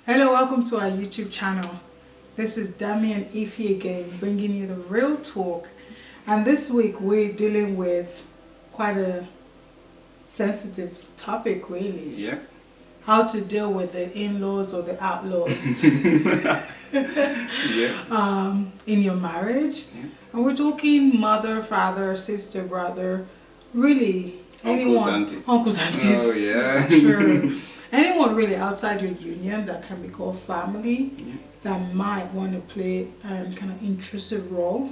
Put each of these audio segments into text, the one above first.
Hello, welcome to our YouTube channel. This is Dami and Ify again, bringing you the real talk. And this week we're dealing with quite a sensitive topic, really. Yeah. How to deal with the in-laws or the outlaws Yeah. in your marriage. Yeah. And we're talking mother, father, sister, brother, really Uncles, anyone. aunties. Uncles, aunties. Oh, yeah. True. Anyone really outside your union that can be called family, Yeah. that might want to play kind of intrusive role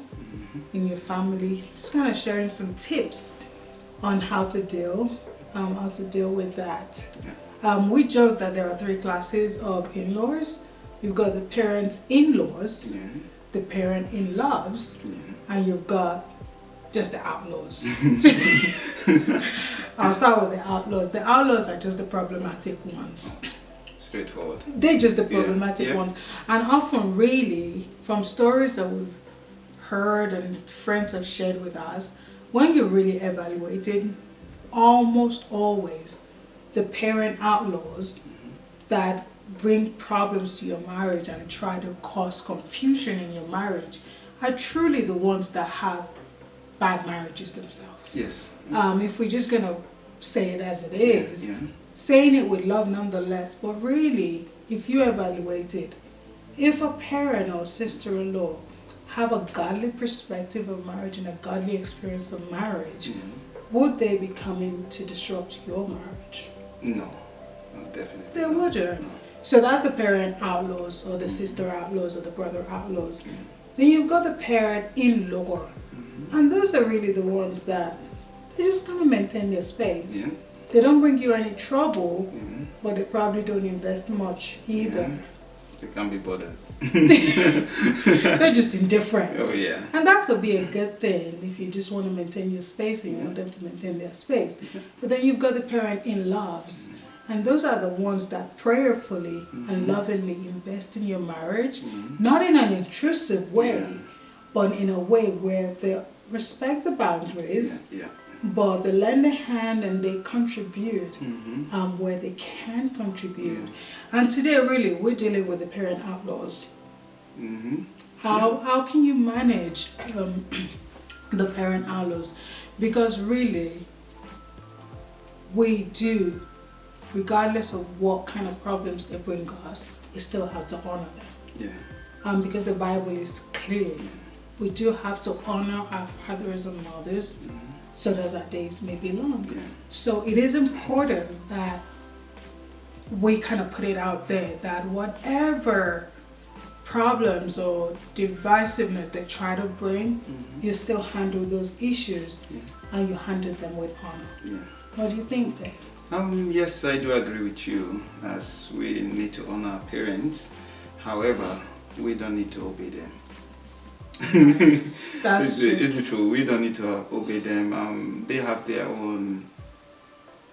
in your family. Just kind of sharing some tips on how to deal with that. Yeah. We joke that there are three classes of in-laws. You've got the parents in-laws, Yeah. the parent in-laws, Yeah. and you've got just the outlaws. I'll start with the outlaws. The outlaws are just the problematic ones. Straightforward. They're just the problematic Yeah. ones. And often, really, from stories that we've heard and friends have shared with us, when you really evaluate it, almost always the parent outlaws that bring problems to your marriage and try to cause confusion in your marriage are truly the ones that have bad marriages themselves. Yes. If we're just gonna say it as it is, Yeah. saying it with love nonetheless, but really, if you evaluate it, if a parent or sister-in-law have a godly perspective of marriage and a godly experience of marriage, Yeah. would they be coming to disrupt your marriage? No. No, definitely. They not. wouldn't. No. So that's the parent outlaws or the sister outlaws or the brother outlaws. Yeah. Then you've got the parent in-law. And those are really the ones that they just kind of maintain their space. Yeah. They don't bring you any trouble, Yeah. but they probably don't invest much either. Yeah. They can't be bothered. They're just indifferent. Oh, yeah. And that could be a good thing if you just want to maintain your space and you want them to maintain their space. But then you've got the parent in-laws. And those are the ones that prayerfully and lovingly invest in your marriage, not in an intrusive way, Yeah. but in a way where they respect the boundaries, Yeah. but they lend a hand and they contribute Yeah. where they can contribute. Yeah. And today, really, we're dealing with the parent outlaws. Mm-hmm. How can you manage the parent outlaws? Because really, we do, regardless of what kind of problems they bring us, we still have to honor them. Yeah. Because the Bible is clear. We do have to honor our fathers and mothers so that our days may be long. Yeah. So it is important that we kind of put it out there that whatever problems or divisiveness they try to bring, you still handle those issues and you handle them with honor. Yeah. What do you think, Dave? Yes, I do agree with you, as we need to honor our parents. However, we don't need to obey them. That's true. Is it true? We don't need to obey them. They have their own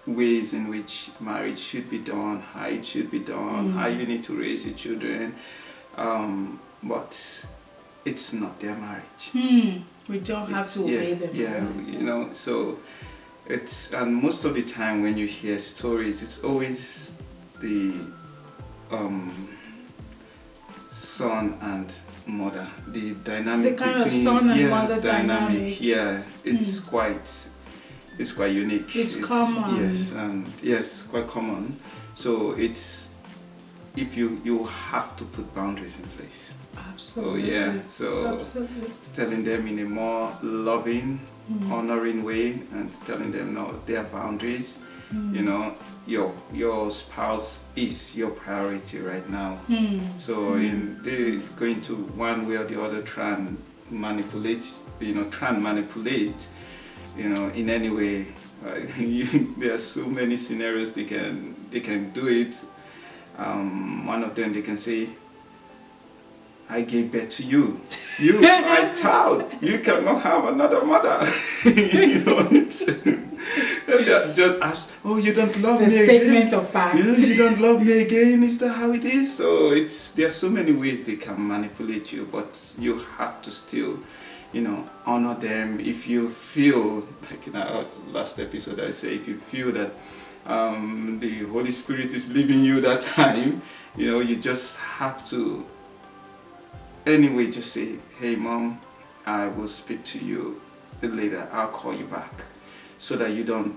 ways in which marriage should be done, how it should be done, how you need to raise your children. But it's not their marriage. We don't have to obey them. Yeah, you know, so and most of the time when you hear stories, it's always the son and mother, the dynamic The kind of between son and mother dynamic. Yeah, it's quite unique. It's common. Yes, and yes, quite common. So it's if you have to put boundaries in place. Absolutely. So yeah, so Absolutely. it's telling them in a more loving, honoring way, and telling them no, there are boundaries. You know, your spouse is your priority right now. So they're going to one way or the other try and manipulate, in any way. There are so many scenarios they can do it. One of them, they can say, I gave birth to you. You are my child. You cannot have another mother. Just ask, oh, you don't love me It's a again? statement of fact. Yes, you don't love me again. Is that how it is? So there are so many ways they can manipulate you, but you have to still, honor them. If you feel, like in our last episode, I say, if you feel that the Holy Spirit is leaving you that time, You know, you just have to, anyway, just say, hey mom, I will speak to you later, I'll call you back. So that you don't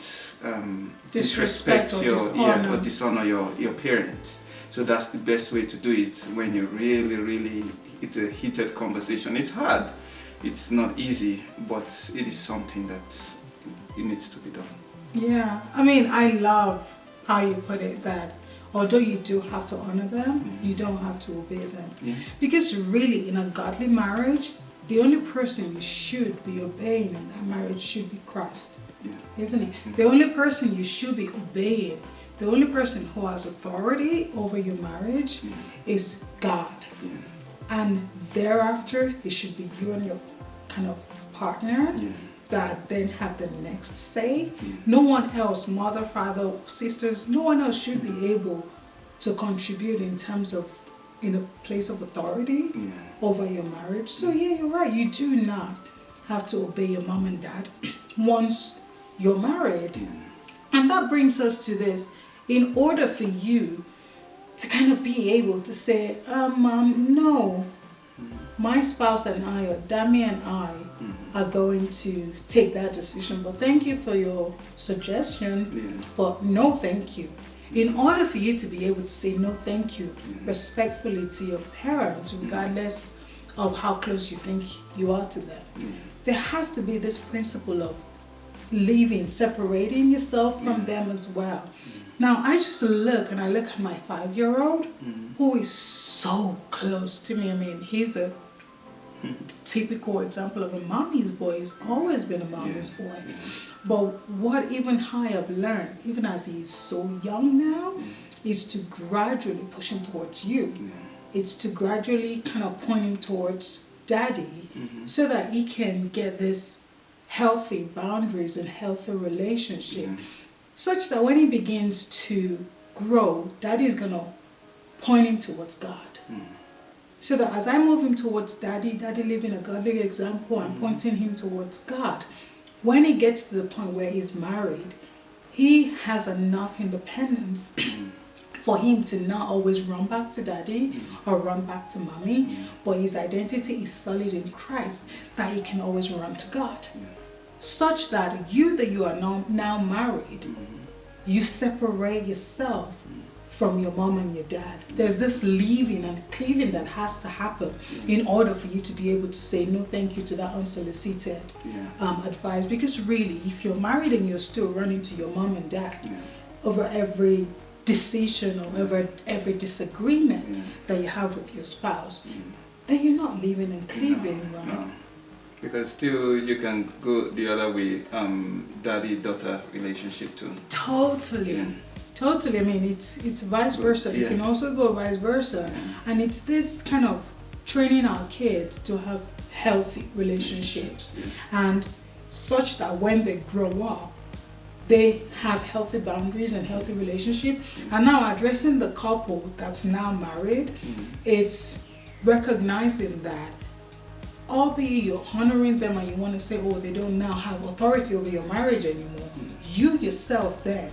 disrespect or your dishonor. or dishonor your parents. So that's the best way to do it when you really, it's a heated conversation. It's hard, it's not easy, but it is something that it needs to be done. Yeah, I mean, I love how you put it, that although you do have to honor them, you don't have to obey them. Yeah. Because really, in a godly marriage, the only person you should be obeying in that marriage should be Christ. Yeah. Isn't it? The only person you should be obeying, the only person who has authority over your marriage is God. Yeah. And thereafter, it should be you and your kind of partner that then have the next say. No one else, mother, father, sisters, no one else should be able to contribute in terms of in a place of authority over your marriage. So yeah, you're right. You do not have to obey your mom and dad once you're married. And that brings us to this. In order for you to kind of be able to say, no, my spouse and I, or Dami and I, are going to take that decision. But thank you for your suggestion, but no thank you. In order for you to be able to say no thank you respectfully to your parents, regardless of how close you think you are to them, there has to be this principle of leaving, separating yourself from them as well. Now, I just look at my 5-year-old, who is so close to me. I mean, he's a typical example of a mommy's boy. He's always been a mommy's boy. But what even I have learned, even as he's so young now, is to gradually push him towards you. It's to gradually kind of point him towards daddy, so that he can get this healthy boundaries and healthy relationship, such that when he begins to grow, daddy is going to point him towards God. So that as I move him towards daddy living a godly example, I'm pointing him towards God. When he gets to the point where he's married, he has enough independence for him to not always run back to daddy or run back to mommy, but his identity is solid in Christ, that he can always run to God. Such that you are now married, you separate yourself from your mom and your dad. There's this leaving and cleaving that has to happen in order for you to be able to say no thank you to that unsolicited advice. Because really, if you're married and you're still running to your mom and dad over every decision or over every disagreement that you have with your spouse, then you're not leaving and cleaving, right? No. Because still you can go the other way, daddy-daughter relationship too. Totally. Totally. I mean, it's vice versa. You can also go vice versa. And it's this kind of training our kids to have healthy relationships, and such that when they grow up, they have healthy boundaries and healthy relationship. And now addressing the couple that's now married, it's recognizing that, albeit you're honoring them and you want to say, oh, they don't now have authority over your marriage anymore, you yourself then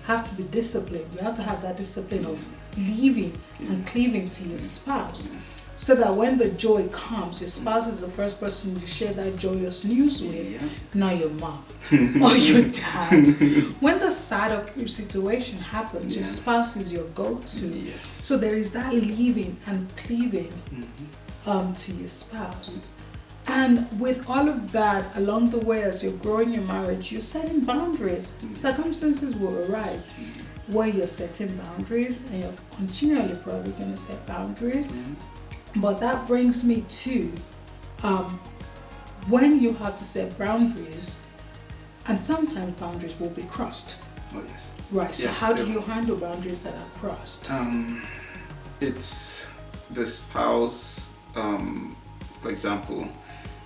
have to be disciplined. You have to have that discipline of leaving and cleaving to your spouse, so that when the joy comes, your spouse is the first person you share that joyous news with, not your mom or your dad. When the sad or situation happens, your spouse is your go-to. So there is that leaving and cleaving to your spouse. And with all of that, along the way, as you're growing your marriage, you're setting boundaries. Circumstances will arise where you're setting boundaries, and you're continually probably going to set boundaries. But that brings me to when you have to set boundaries, and sometimes boundaries will be crossed. Oh yes. Right. So how do you handle boundaries that are crossed? It's the spouse, for example.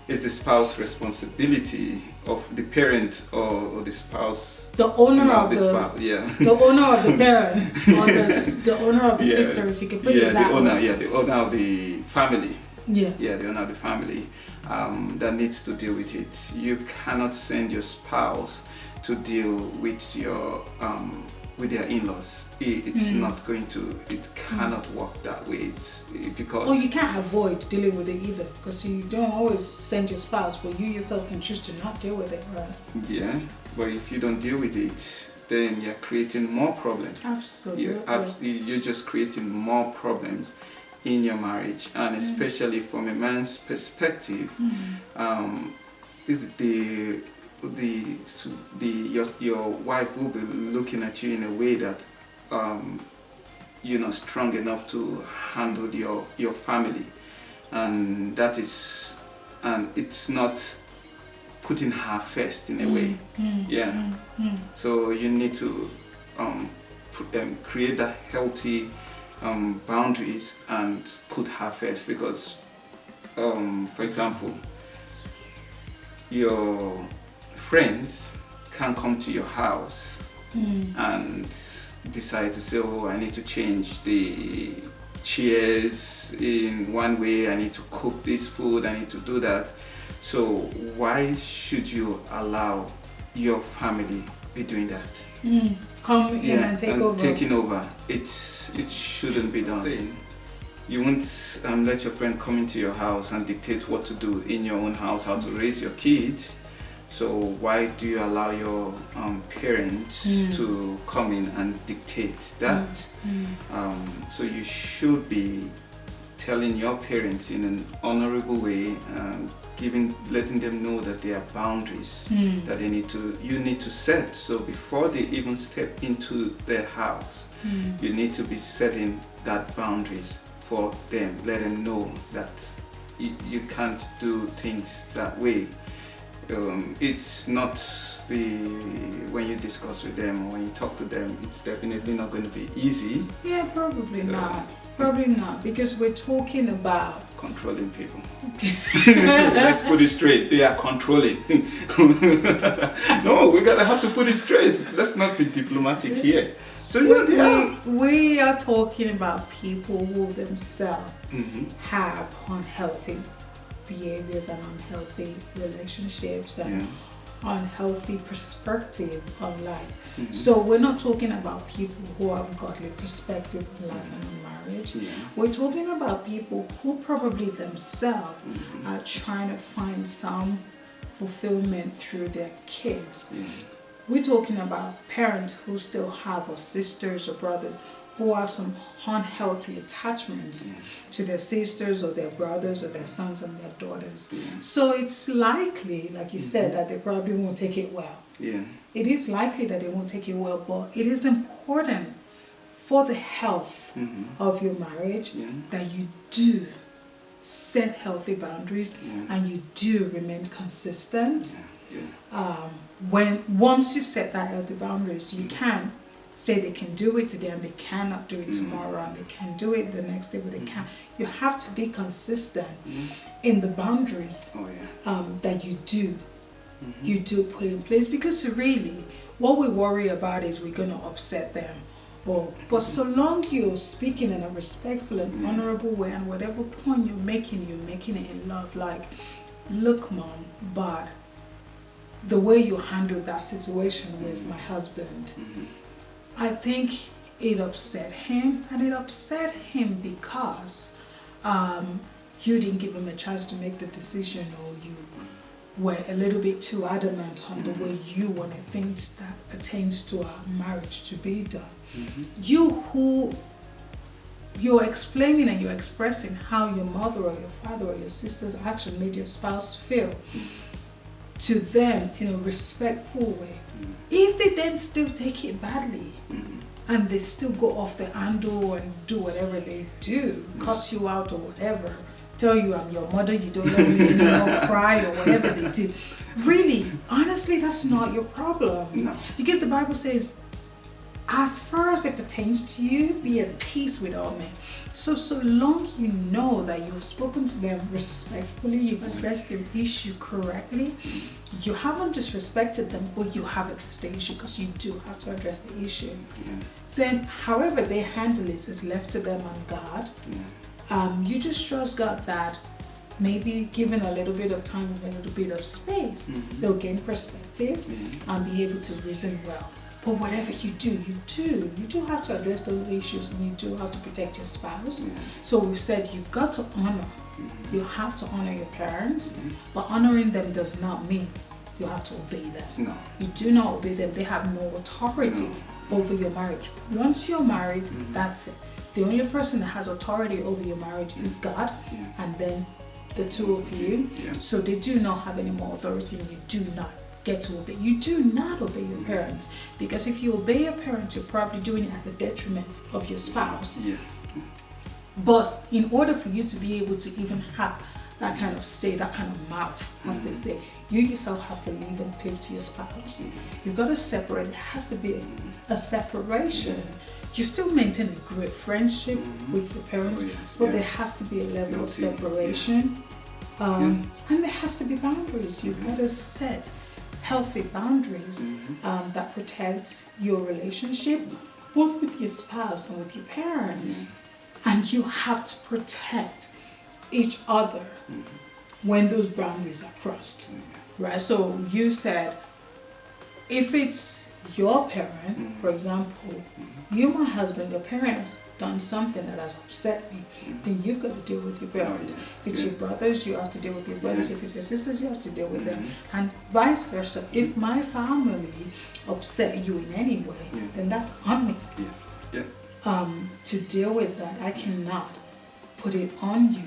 It's the spouse responsibility of the parent or the spouse. The owner of the spouse, the owner of the parent, or the owner of the sister, if you can put it that way. The owner of the family. The owner of the family that needs to deal with it. You cannot send your spouse to deal with your with their in-laws. It's not going to, it cannot work that way. It's because... Or you can't avoid dealing with it either, because you don't always send your spouse, but you yourself can choose to not deal with it, right? Yeah, but if you don't deal with it, then you're creating more problems. Absolutely. You're just creating more problems in your marriage, and especially from a man's perspective, your wife will be looking at you in a way that you're not strong enough to handle your family, and it's not putting her first in a way. So you need to create that healthy boundaries and put her first, because for example, your friends can come to your house and decide to say, oh, I need to change the chairs in one way, I need to cook this food, I need to do that. So why should you allow your family be doing that? Come in and take over. Taking over. It shouldn't be done. You won't let your friend come into your house and dictate what to do in your own house, how to raise your kids. So why do you allow your parents to come in and dictate that? So you should be telling your parents in an honorable way, letting them know that there are boundaries that you need to set. So before they even step into their house, you need to be setting that boundaries for them. Let them know that you can't do things that way. It's not when you discuss with them or when you talk to them, it's definitely not going to be easy. Yeah, probably not. Probably not, because we're talking about controlling people. Let's put it straight. They are controlling. No, we gotta have to put it straight. Let's not be diplomatic here. So we are talking about people who themselves have unhealthy behaviors and unhealthy relationships and unhealthy perspective on life. So we're not talking about people who have godly perspective on life and on marriage. We're talking about people who probably themselves are trying to find some fulfillment through their kids. We're talking about parents who still have, or sisters or brothers who have some unhealthy attachments to their sisters or their brothers or their sons and their daughters. So it's likely, like you said, that they probably won't take it well. It is likely that they won't take it well, but it is important for the health of your marriage that you do set healthy boundaries and you do remain consistent. Once you've set that healthy boundaries, you can say they can do it today and they cannot do it tomorrow, and they can do it the next day, but they can't. You have to be consistent in the boundaries that you do put in place, because really what we worry about is we're going to upset them. But so long you're speaking in a respectful and honorable way, and whatever point you're making it in love. Like, look, Mom, but the way you handled that situation with my husband, I think it upset him, and it upset him because you didn't give him a chance to make the decision, or you were a little bit too adamant on the way you wanted things that pertains to our marriage to be done. You're explaining and you're expressing how your mother or your father or your sister's action made your spouse feel to them in a respectful way. If they then still take it badly and they still go off the handle and do whatever they do, cuss you out or whatever, tell you I'm your mother, you don't let me anymore, cry or whatever they do, really, honestly, that's not your problem. No. Because the Bible says, as far as it pertains to you, be at peace with all men. So long you know that you've spoken to them respectfully, you've addressed the issue correctly, you haven't disrespected them, but you have addressed the issue, because you do have to address the issue. Then however they handle it is left to them and God. You just trust God that maybe given a little bit of time and a little bit of space, they'll gain perspective and be able to reason well But whatever you do have to address those issues, and you do have to protect your spouse. Yeah. So we've said you've got to honor. You have to honor your parents, but honoring them does not mean you have to obey them. No. You do not obey them. They have no authority over your marriage. Once you're married, that's it. The only person that has authority over your marriage is God, and then the two of you. Yeah. So they do not have any more authority, and you do not get to obey. You do not obey your parents, because if you obey your parents, you're probably doing it at the detriment of your spouse. Yeah. But in order for you to be able to even have that kind of say, that kind of mouth, as they say, you yourself have to leave and take to your spouse. You've got to separate. There has to be a separation. You still maintain a great friendship with your parents, but there has to be a level of separation. And there has to be boundaries. You've got to set healthy boundaries that protect your relationship, both with your spouse and with your parents. And you have to protect each other when those boundaries are crossed. Right? So you said, if it's your parent, for example, you, my husband, your parents done something that has upset me, then you've got to deal with your parents. If it's your brothers, you have to deal with your brothers. If it's your sisters, you have to deal with them. And vice versa. If my family upset you in any way, then that's on me. Yes. Yeah. To deal with that, I cannot put it on you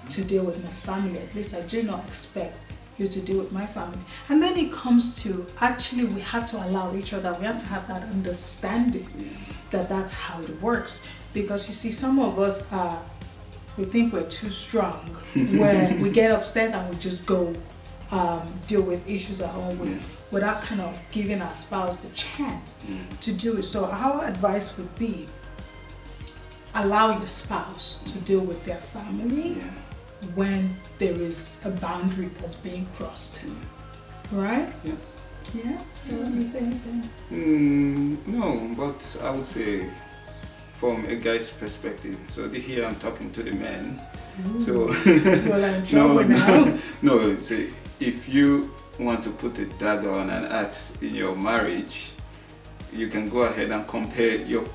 to deal with my family. At least I do not expect you to deal with my family. And then it comes to, actually, we have to allow each other, we have to have that understanding that that's how it works. Because you see, some of us, we think we're too strong, where we get upset and we just go deal with issues at home without kind of giving our spouse the chance to do it. So our advice would be, allow your spouse to deal with their family when there is a boundary that's being crossed. Right? Yeah. Yeah? Do you want to say anything? No, but I would say from a guy's perspective. So here I'm talking to the men. Ooh. So well, I'm in trouble now. No, so if you want to put a dagger on an axe in your marriage, you can go ahead and compare your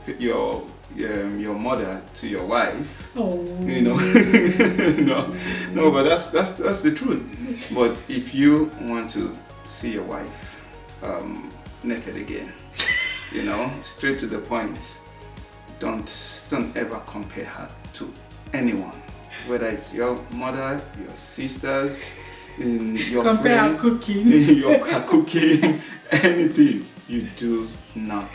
mother to your wife. Oh. You know. no, but that's the truth. But if you want to see your wife naked again, straight to the point, don't ever compare her to anyone, whether it's your mother, your sisters, your compare friend, her cooking, her cooking, anything. You do not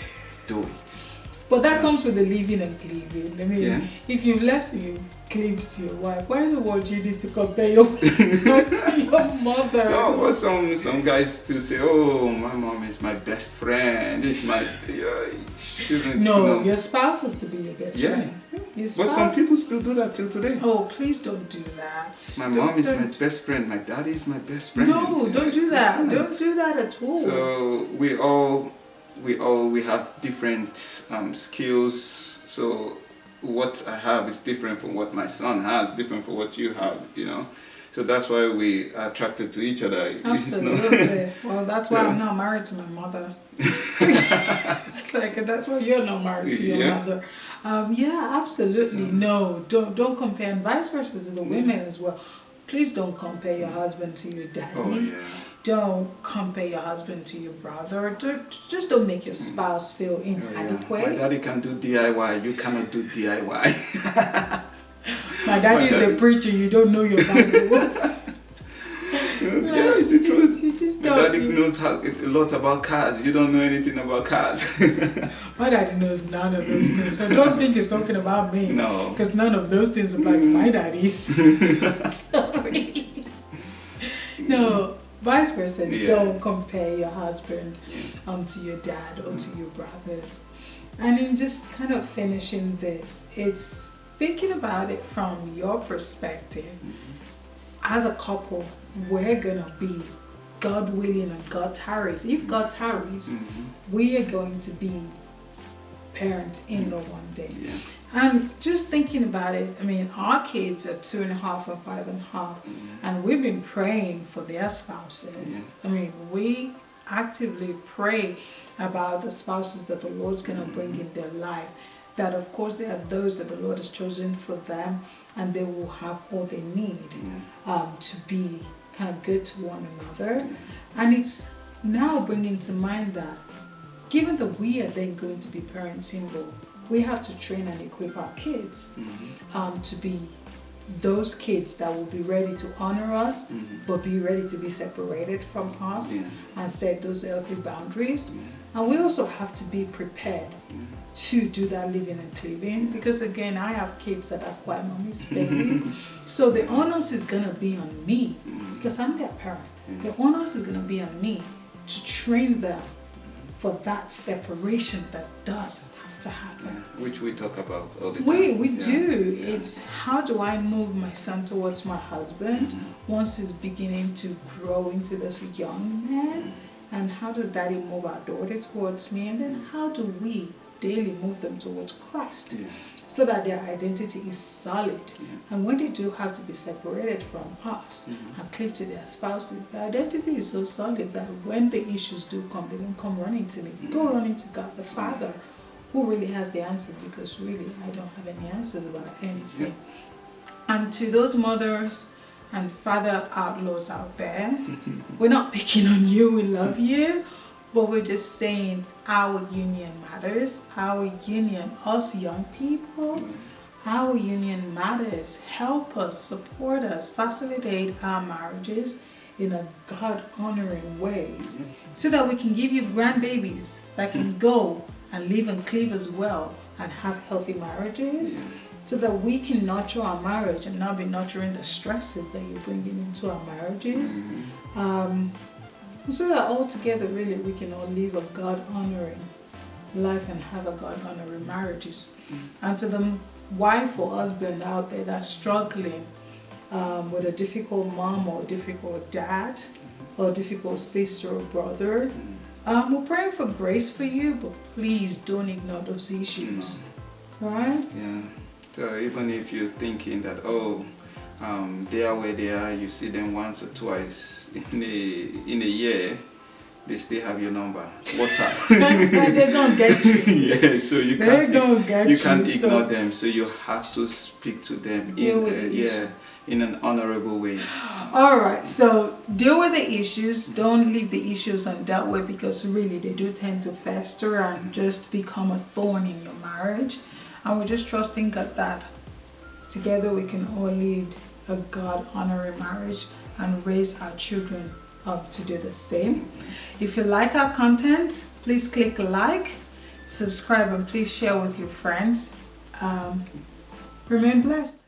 do it. But that comes with the living and cleaving. I mean, if you've left and you've cleaved to your wife, why in the world do you need to compare your to your mother? No, but some guys still say, "Oh, my mom is my best friend. It's my shouldn't." No, your spouse has to be your best friend. But some people still do that till today. Oh, please don't do that. My mom is my best friend. My daddy is my best friend. No, don't do that. Don't do that at all. So we have different skills. So what I have is different from what my son has, different from what you have, So that's why we are attracted to each other. Absolutely. Well, that's why I'm not married to my mother. It's like, that's why you're not married to your mother. Absolutely. No, don't compare, and vice versa to the women as well. Please don't compare your husband to your daddy. Oh, yeah. Don't compare your husband to your brother. Just don't make your spouse feel inadequate. My daddy can do DIY. You cannot do DIY. My daddy is a preacher. You don't know your Bible. It's the truth. You just My don't. daddy knows a lot about cars. You don't know anything about cars. My daddy knows none of those things. So don't think he's talking about me. No. Because none of those things apply to my daddies. Sorry. No. Vice versa, don't compare your husband to your dad or to your brothers. And in just kind of finishing this, it's thinking about it from your perspective. As a couple, we're gonna be, God willing and God tarries. If God tarries, we are going to be parent-in-law one day. Yeah. And just thinking about it, I mean, our kids are 2.5 and 5.5, and we've been praying for their spouses. I mean, we actively pray about the spouses that the Lord's going to bring in their life. That of course there are those that the Lord has chosen for them, and they will have all they need to be kind of good to one another. And it's now bringing to mind that given that we are then going to be parenting, we have to train and equip our kids to be those kids that will be ready to honor us, but be ready to be separated from us and set those healthy boundaries. And we also have to be prepared to do that living and cleaving, because again, I have kids that are quite mommy's babies. So the onus is going to be on me, because I'm their parent. The onus is going to be on me to train them for that separation that does have to happen. Which we talk about all the time. We do. It's how do I move my son towards my husband once he's beginning to grow into this young man, and how does daddy move our daughter towards me, and then how do we daily move them towards Christ so that their identity is solid. And when they do have to be separated from us and cleave to their spouses, their identity is so solid that when the issues do come, they don't come running to me. They go running to God the Father, who really has the answers, because really I don't have any answers about anything. And to those mothers and father outlaws out there, we're not picking on you, we love you, but we're just saying our union matters. Our union, us young people, our union matters. Help us, support us, facilitate our marriages in a God-honoring way, so that we can give you grandbabies that can go and live and cleave as well and have healthy marriages, so that we can nurture our marriage and not be nurturing the stresses that you're bringing into our marriages. So that all together, really, we can all live a God-honoring life and have a God-honoring marriages. And to the wife or husband out there that's struggling with a difficult mom or difficult dad or difficult sister or brother, we're praying for grace for you, but please don't ignore those issues, right? Yeah. So even if you're thinking that, they are where they are, you see them once or twice in a year, they still have your number. WhatsApp. They're gonna get you. So you can't ignore them. So you have to speak to them in an honorable way. All right. So deal with the issues. Don't leave the issues undealt with, because really they do tend to fester and just become a thorn in your marriage. And we're just trusting God that together we can all lead a God-honoring marriage and raise our children up to do the same. If you like our content, please click like, subscribe, and please share with your friends. Remain blessed.